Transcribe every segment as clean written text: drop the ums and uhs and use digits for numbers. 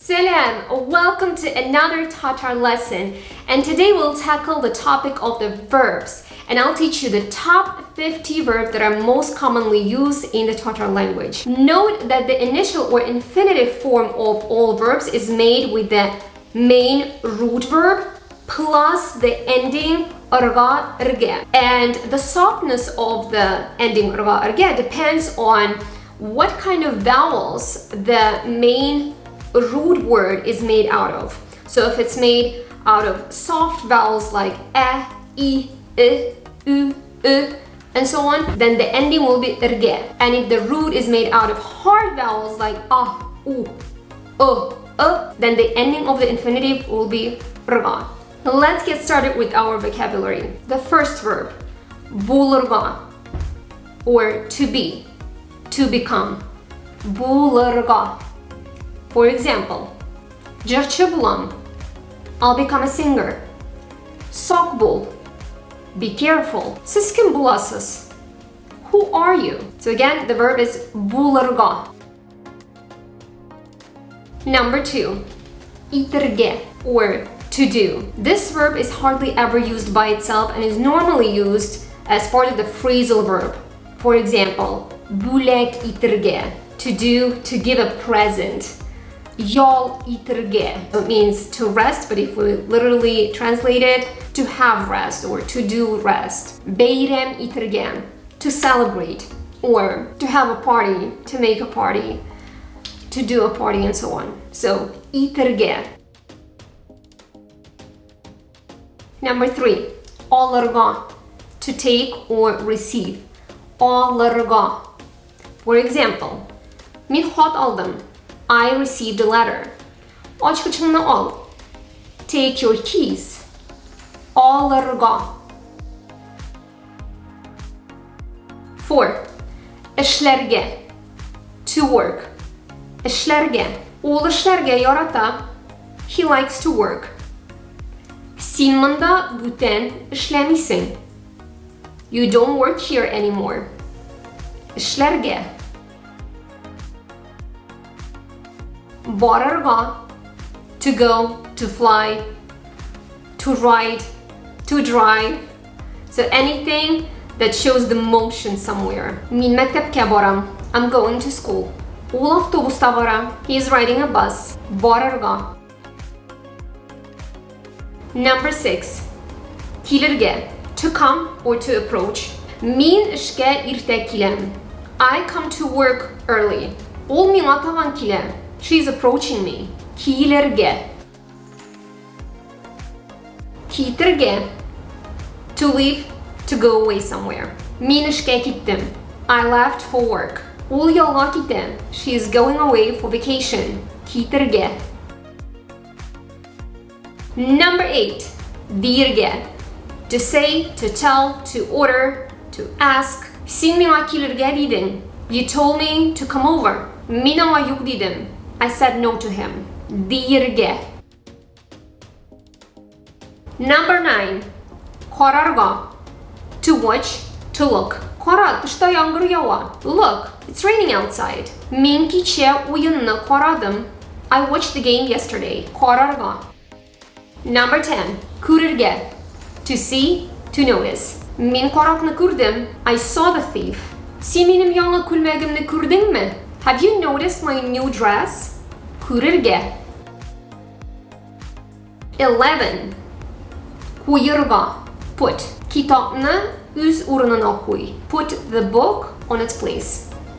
Selam! Welcome to another Tatar lesson, and today we'll tackle the topic of the verbs, and I'll teach you the top 50 verbs that are most commonly used in the Tatar language. Note that the initial or infinitive form of all verbs is made with the main root verb plus the ending rga, rge, and the softness of the ending rga, rge depends on what kind of vowels the main root word is made out of. So if it's made out of soft vowels like a, I, u, and so on, then the ending will be rge. And if the root is made out of hard vowels like a, u, then the ending of the infinitive will be rga. Let's get started with our vocabulary. The first verb, bulurga, or to be, to become. Bulurga. For example, Jırçı bulam, I'll become a singer. Sok bul, be careful. Siz kim bulasız? Who are you? So again, the verb is bulurga. Number 2, itirge, or to do. This verb is hardly ever used by itself and is normally used as part of the phrasal verb. For example, bulek itirge, to do, to give a present. Yol itirge, it means to rest, but if we literally translate it, to have rest or to do rest. Beyrem itirge, to celebrate or to have a party, to make a party, to do a party, and so on. So itirge. Number 3, alırga, to take or receive. Alırga. For example, min hot aldım, I received a letter. Aç kıçını al, take your keys. Alırga. 4, işlerge, to work. İşlerge, ol işlerge yarata, he likes to work. Sin mında buten işlemisin. You don't work here anymore. İşlerge. Varırga, to go, to fly, to ride, to drive. So anything that shows the motion somewhere. Min mektepke baram, I'm going to school. Ol avtobusta vara, he is riding a bus. Varırga. Number 6, kilirge, to come or to approach. Min işke irte kilem, I come to work early. Ol min atavan kilem, she's approaching me. Kilirge. Kitirge, to leave, to go away somewhere. Min işke gittim, I left for work. Ol yolga gittim, she is going away for vacation. Kitirge. Number 8, dirge, to say, to tell, to order, to ask. Sin mina kilirge didin, you told me to come over. Mina yuk didim, I said no to him. Dirge. Number 9, kararga, to watch, to look. Kara, dışta yağmur yağar. Look, it's raining outside. Min kiçe oyununu karadım, I watched the game yesterday. Kararga. Number 10, kurirge, to see, to notice. Min karakını kurdum, I saw the thief. Si benim yanına kulmegimni kurdun mu? Have you noticed my new dress? Kurirge. 11, kuyurga, put. Kitapını üz urununa koy. Put the book on its place.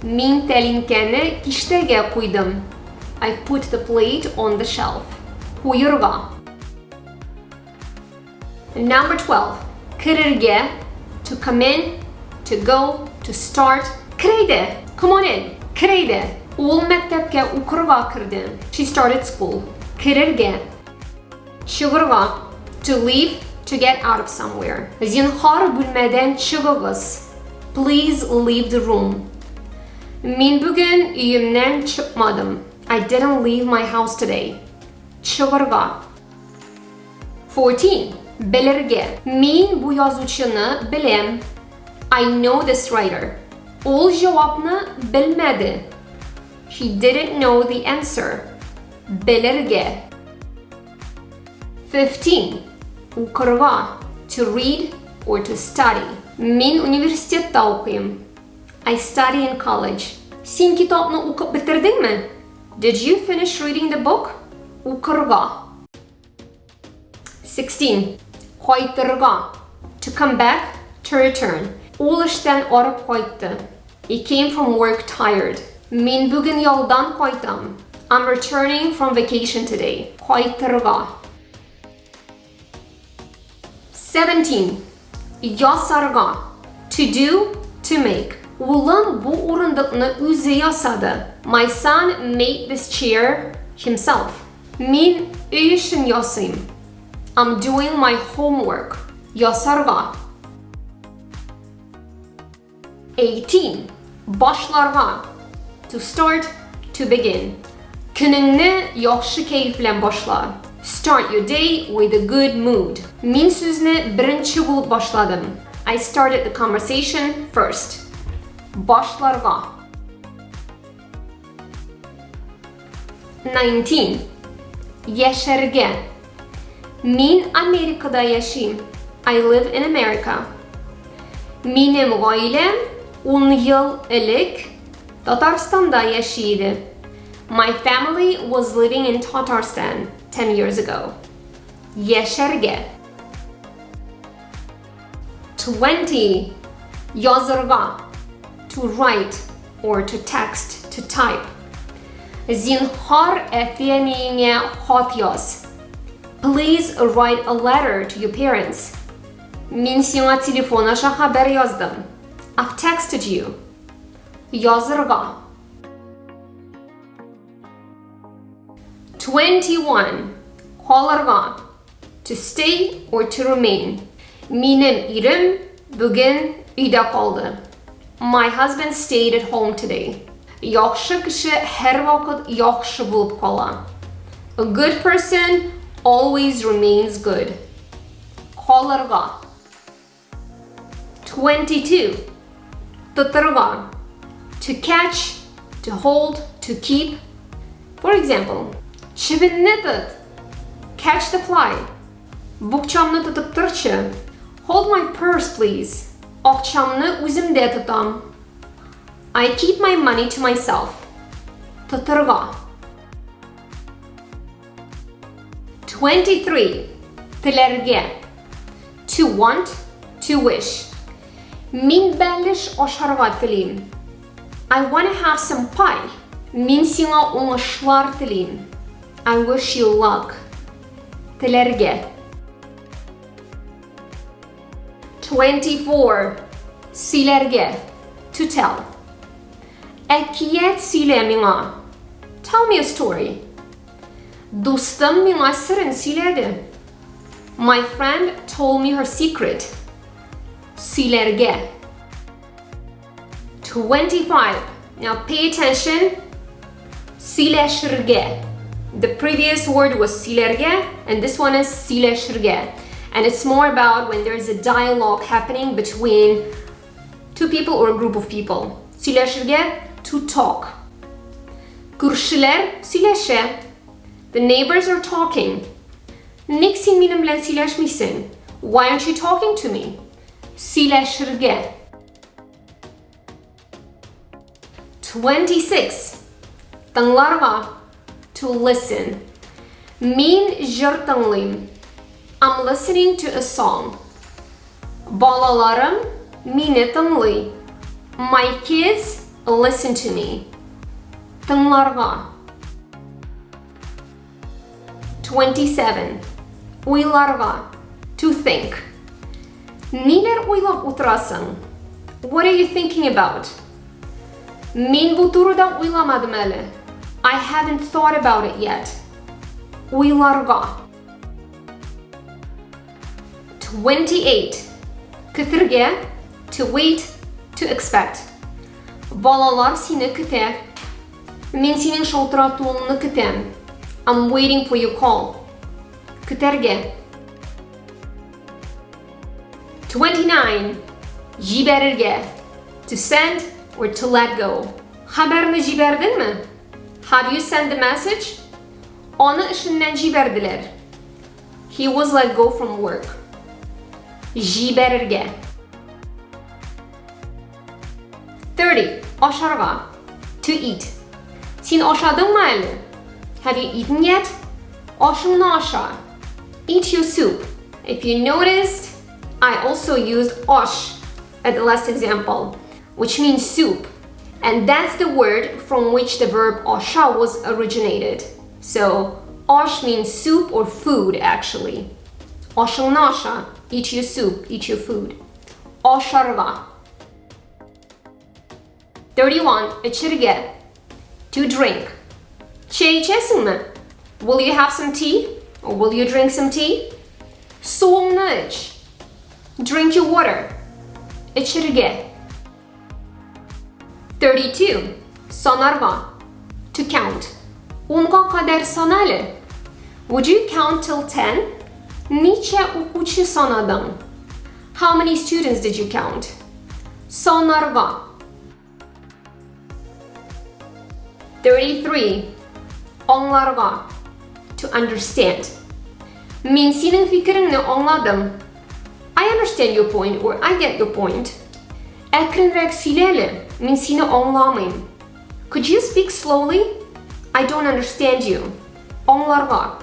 Min telinkeni kishtege koydum. I put the plate on the shelf. Kuyurga. Number 12, kırırge, to come in, to go, to start. Kreyde, come on in. Kreyde, ol mektepke ukurga kırdım. She started school. Kırırge. Çıgırga, to leave, to get out of somewhere. Zinhar bölmeden çıgığız. Please leave the room. Min bugün evimden çıkmadım. I didn't leave my house today. Çıgırga. 14, belirge, min bu yazıcını bilem. I know this writer. Ol cevabını bilmedi. He didn't know the answer. Belirge. 15. Укырга. To read or to study. Мен университетте оқимын. I study in college. Сен китапны оқып бitirdingmi? Did you finish reading the book? Укырга. 16. Қайтырга. To come back, to return. Ол іштен арып қайтты. He came from work tired. Мен бүгін ялдан қайтам. I'm returning from vacation today. Қайтырга. 17. Ясарга. To do, to make. Улым bu орындыкны үзе ясады. My son made this chair himself. Мен үй ішін ясыйм. I'm doing my homework. Ясарга. 18. Başlarga. To start, to begin. Gününgni yaxşı keyif bilen başla. Start your day with a good mood. Мен сөзні бірінші болып başladım. I started the conversation first. Başlarga. 19. Yaşarga. Men Amerika'da yaşayım. I live in America. Benim ailem 10 yıl ilk Tatarstan'da yaşıyordu. My family was living in Tatarstan 10 years ago. Yaşarga. 20. Yazırga. To write or to text, to type. Zinhar etyenine hat yaz. Please write a letter to your parents. Мен сиңа телефон аша хабар яздым. I've texted you. Yazırga. 21. Kalırga. To stay or to remain. Benim erim bugün uyda kaldı. My husband stayed at home today. Yaxşı kişi her vakit yaxşı bulup kala. A good person always remains good. Kalırga. 22. Tuturga. To catch, to hold, to keep. For example, çivinni tut. Catch the fly. Bukçamni tutup turchi. Hold my purse, please. Akçamni o'zimda tutam. I keep my money to myself. Tuturga. 23. Tilerge. To want, to wish. Мен бәліш ашарға тілейм. I want to have some pie. Мен сиңа оңышлар тілейм. I wish you luck. Тілерге. 24. Сөйлерге. To tell. Әкият сөйле миңа. Tell me a story. Достым миңа сырын сөйледі. My friend told me her secret. Сөйлерге. 25. Now pay attention. Сөйлешірге. The previous word was сөйлерге and this one is сөйлешірге. And it's more about when there's a dialogue happening between two people or a group of people. Сөйлешірге, to talk. Күршілер сөйлеше. The neighbors are talking. Ник сен менің білән сөйлешмейсің? Why aren't you talking to me? Сөйлешірге. 26. Тыңларға. To listen. Мен жыр тыңлайм. I'm listening to a song. Балаларым мені тыңлай. My kids listen to me. Тыңларға. 27. Ойларға. To think. Нелер ойлап отырасың? What are you thinking about? Мен бұл турыда ойламадым әлі. I haven't thought about it yet. Ойларға. 28. Күтірге. To wait, to expect. Балалар сені күтә. Мен сенің шалтыратуыңны күтәм. I'm waiting for your call. Күтәрге. 29. Жибәрергә. To send or to let go. Хабарны җибәрдеңме? Have you sent the message? Onu işinden jiberdiler. He was let go from work. Jiberirge. 30. Aşarga. To eat. Sen aşadın mı Ali? Have you eaten yet? Aşını aşa. Eat your soup. If you noticed, I also used aş at the last example, which means soup. And that's the word from which the verb aşa was originated. So, aş means soup or food actually. Aşını aşa. Eat your soup, eat your food. Aşarga. 31. İçirge. To drink. Çay içesin mi? Will you have some tea? Or will you drink some tea? Soğuğunu iç. Drink your water. İçirge. 32. Sanarga. To count. Onga kadar sanalı. Would you count till 10? Niçe okuçu sanadın? How many students did you count? Sanarga. 33. Anlarga. To understand. Min senin fikrini anladım. I understand your point or I get your point. Ekrinrek söyle. Min seni anlamayım. Could you speak slowly? I don't understand you. Anlarga.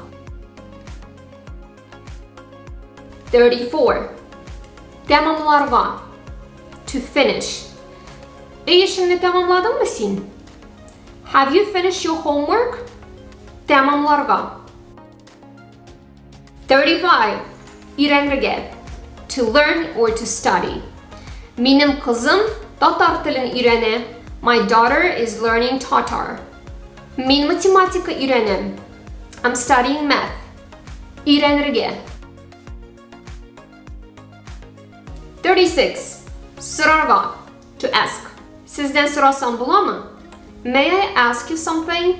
34. Tamamlarga. To finish. İşini tamamladın mı sen? Have you finished your homework? Tamamlarga. 35. İrenirge. To learn or to study. Benim kızım Tatar dilini öğrene. My daughter is learning Tatar. Men matematika öğrenim. I'm studying math. İrenirge. 36. Sorarga. To ask. Sizden sorasam bulamı? May I ask you something?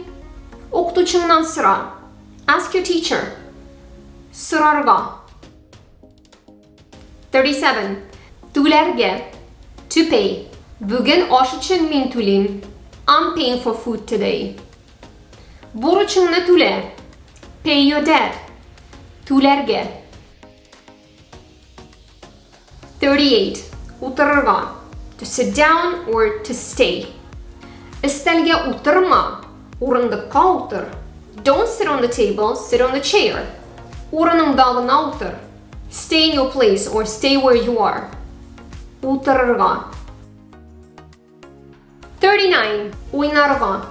Okutucundan sıra. Ask your teacher. Sorarga. 37. Tülerge. To pay. Bugün aş için min tüleyim. I'm paying for food today. Borçunu tüle. Pay your debt. Tülerge. 38. Otururga. To sit down or to stay. İstelge oturma. Orundıkka otur. Don't sit on the table, sit on the chair. Oranın dalına otur. Stay in your place or stay where you are. Otururga. 39. Oynarga.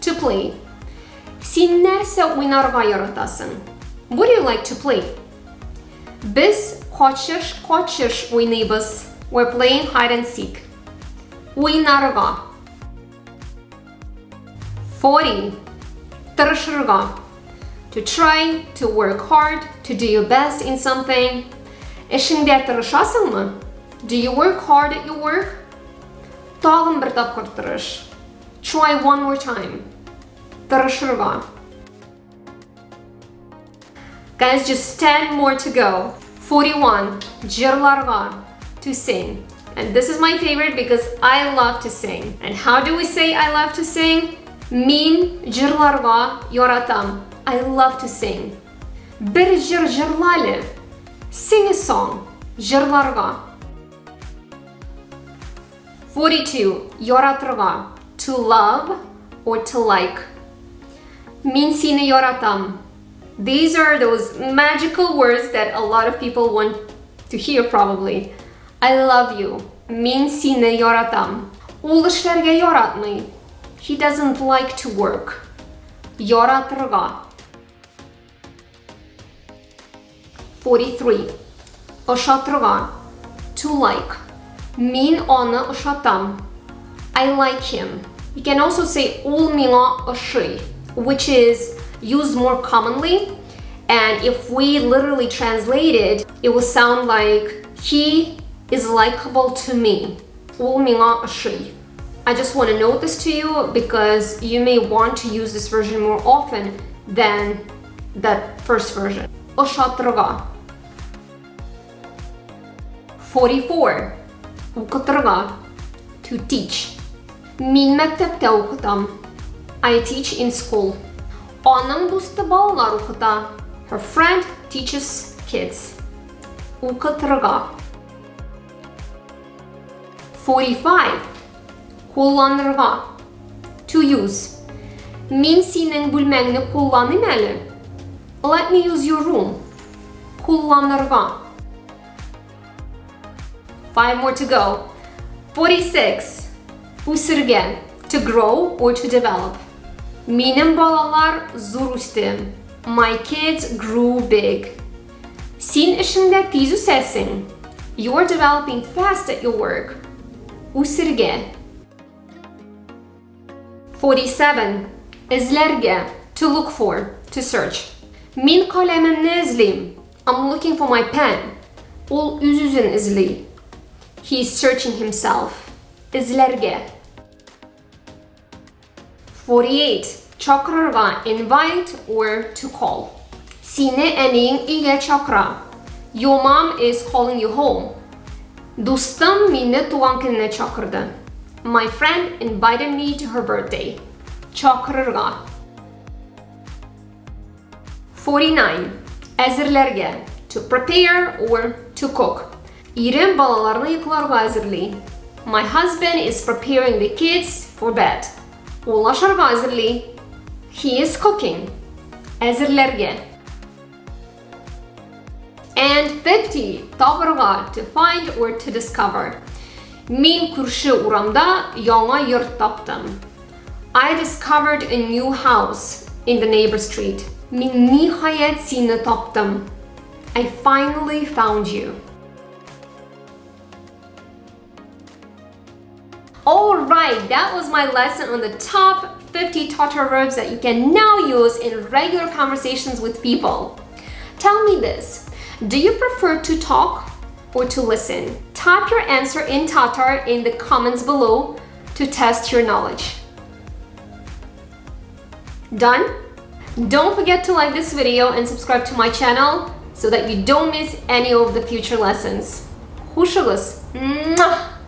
To play. Sen nerse oynarga yaratasın? What do you like to play? Biz kaçış oynayız. We're playing hide and seek. Oynarga. 40. Tırışırga. To try, to work hard, to do your best in something. İşinde tırışasın mı? Do you work hard at your work? Tağın bir tapkır tırış. Try one more time. Tırışırga. Guys, just 10 more to go. 41. Jırlarga. To sing. And this is my favorite because I love to sing. And how do we say I love to sing? Min jırlarga yoratam. I love to sing. Bir jırlalı. Sing a song. Jırlarga. 42. Yoratırga. To love or to like. Min seni yoratam. These are those magical words that a lot of people want to hear probably. I love you. Min seni yoratam. Ol işlerge yoratmayı. He doesn't like to work. Yoratırga. 43. Işatırga. To like. Min onu ışatam. I like him. You can also say ol mina ışı, which is used more commonly. And if we literally translate it, it will sound like he is likable to me. Ol mina ışı. I just want to note this to you because you may want to use this version more often than that first version. Işatırga. 44. Okutırga. To teach. Min mektepte okutam. I teach in school. Onun dostu балалар укыта. Her friend teaches kids. Укытырга. 45. Kullanırga. To use. Min senin бүлмәңне kullanayım әле. Let me use your room. Kullanırga. 5 more to go. 46. Үсірге. To grow or to develop. Минем балалар зур үсте. My kids grew big. Син эшеңдә тиз үсәсең. You're developing fast at your work. Үсірге. 47. Эзләргә. To look for. To search. Мин каләмемне эзлим. I'm looking for my pen. Ул үз-үзен эзли. He is searching himself. Эзләргә. 48. Чакырырга. Invite or to call. Сине әниең өйгә чакыра. Your mom is calling you home. Дустым мине туган көненә чакырды. My friend invited me to her birthday. Чакырырга. 49. Әзерләргә. To prepare or to cook. Ирем балаларны йокларга әзерли. My husband is preparing the kids for bed. Ул ашарга әзерли. He is cooking. Әзерләргә. And 50. Табырга. To find or to discover. Мин күрше урамда яңа йорт таптым. I discovered a new house in the neighbor street. Мин ниһаять сине таптым. I finally found you. Alright, that was my lesson on the top 50 Tatar verbs that you can now use in regular conversations with people. Tell me this, do you prefer to talk or to listen? Type your answer in Tatar in the comments below to test your knowledge. Done? Don't forget to like this video and subscribe to my channel so that you don't miss any of the future lessons. Hoşçakalın.